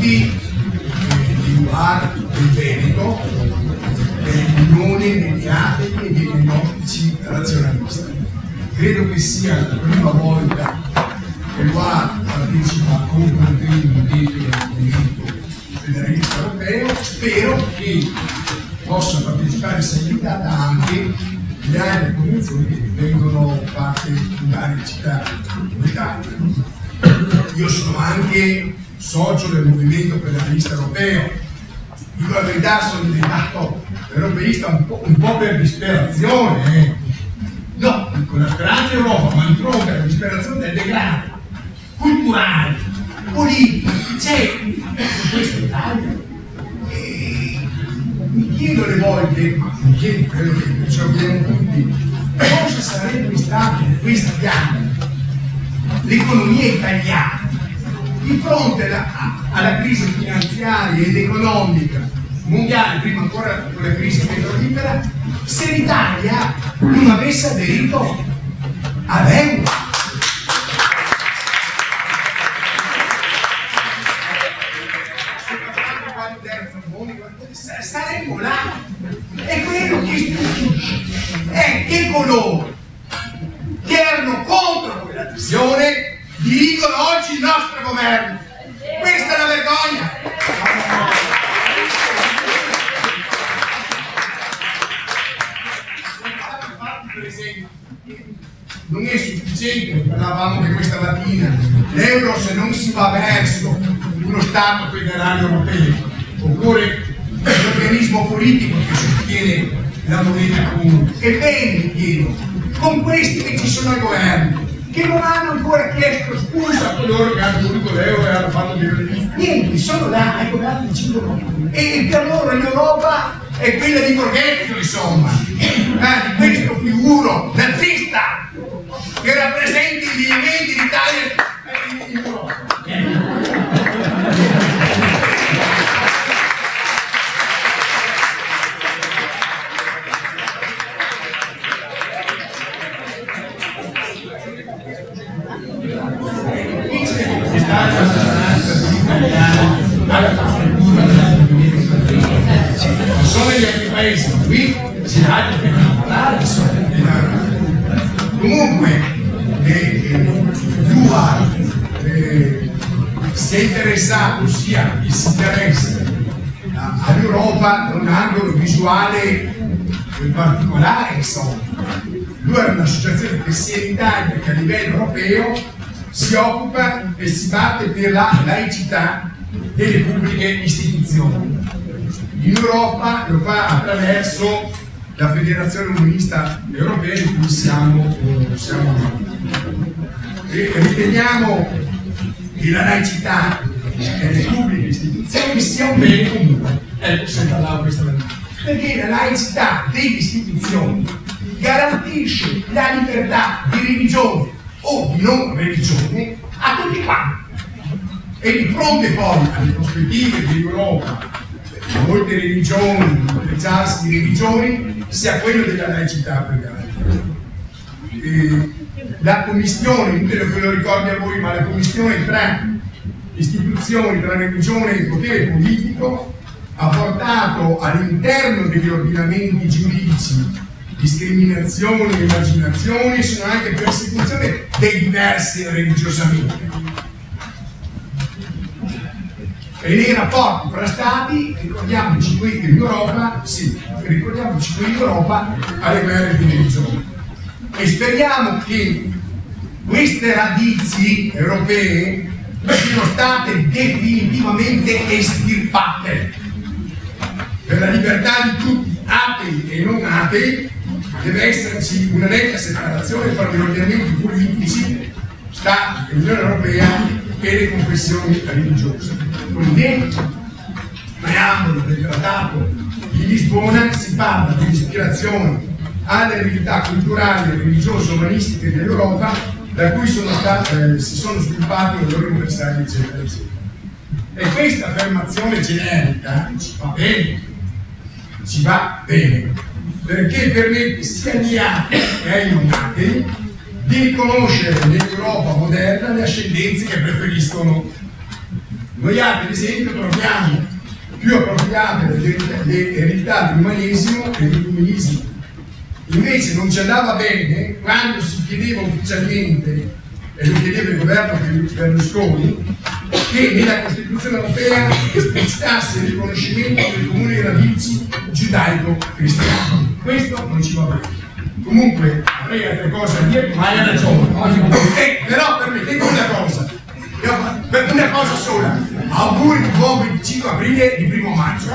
tutti di Luar, del Veneto, dell'Unione Mediati e dei Democratici Razionalisti. Credo che sia la prima volta che Luar partecipa come primo dentro del movimento federalista europeo. Spero che possa partecipare sia invitata anche le altre convenzioni che vengono fatte in varie città d'Italia. Io sono anche socio del movimento federalista europeo. Dico la verità, sono diventato europeista un po' per disperazione. No, con la speranza Europa, ma di fronte alla disperazione del degrado culturale, politico, c'è in questa Italia. Mi chiedo alle volte, ma mi chiedo, credo che ce lo chiediamo tutti, cosa sarebbe stata in questa piana l'economia italiana di fronte alla crisi finanziaria ed economica mondiale, prima ancora con la crisi petrolifera, se l'Italia non avesse aderito all'euro. Saremmo là. E quello che stupisce è che coloro che erano contro quella visione dirigono oggi il nostro governo. Questa è la vergogna. Per esempio, non è sufficiente, parlavamo che questa mattina, l'euro se non si va verso uno Stato federale europeo, occorre un organismo politico che sostiene la moneta comune. Ebbene, mi chiedo, con questi che ci sono al governo, che non hanno ancora chiesto scusa a coloro che hanno voluto l'euro e hanno fatto dei niente, sono là ai governi di 5 anni. E per loro l'Europa è quella di Borghezio, insomma, di questo figuro nazista che rappresenta gli elementi d'Italia in Europa. Sono gli altri paesi, qui si ha per parlare, comunque l'UA si è interessato, sia chi si interessa all'Europa da un angolo visuale particolare, insomma. Lui è un'associazione che sia in Italia che a livello europeo si occupa e si batte per la laicità delle pubbliche istituzioni. In Europa lo fa attraverso la Federazione Comunista Europea di cui siamo e riteniamo che la laicità delle pubbliche istituzioni sia un bene comune. Ecco, se parlavo questa mattina. Perché la laicità delle istituzioni garantisce la libertà di religione o di non religione a tutti quanti. E di fronte poi alle prospettive dell'Europa, molte religioni, intrecciarsi di religioni, sia quello della laicità per garantire. La commissione, inutile che lo ricordi a voi, ma la commissione tra istituzioni, tra religione e potere politico ha portato all'interno degli ordinamenti giuridici discriminazioni e emarginazioni e sono anche persecuzioni dei diversi religiosamente. E nei rapporti fra stati, ricordiamoci qui in Europa, alle guerre di religione. E speriamo che queste radici europee siano state definitivamente estirpate. Per la libertà di tutti, atei e non atei, deve esserci una netta separazione tra gli ordinamenti politici, Stati dell'Unione Europea e le confessioni religiose. Con il preambolo del Trattato di Lisbona si parla di ispirazione alle eredità culturali, religiose, umanistiche dell'Europa, da cui si sono sviluppati i loro universitari, eccetera, eccetera. E questa affermazione generica ci va bene, perché permette sia agli atei che ai non atei di riconoscere nell'Europa moderna le ascendenze che preferiscono Noi altri, ad esempio, troviamo più appropriate le eredità dell'umanesimo e dell'illuminismo. Invece non ci andava bene quando si chiedeva ufficialmente, e lo chiedeva il governo Berlusconi, che nella Costituzione europea esplicitasse il riconoscimento delle comuni radici giudaico-cristiane. Questo non ci va bene. Comunque avrei altre cose a dire, ma hai ragione. Però permettete una cosa sola. Auguri di buon 25 aprile e di 1° maggio.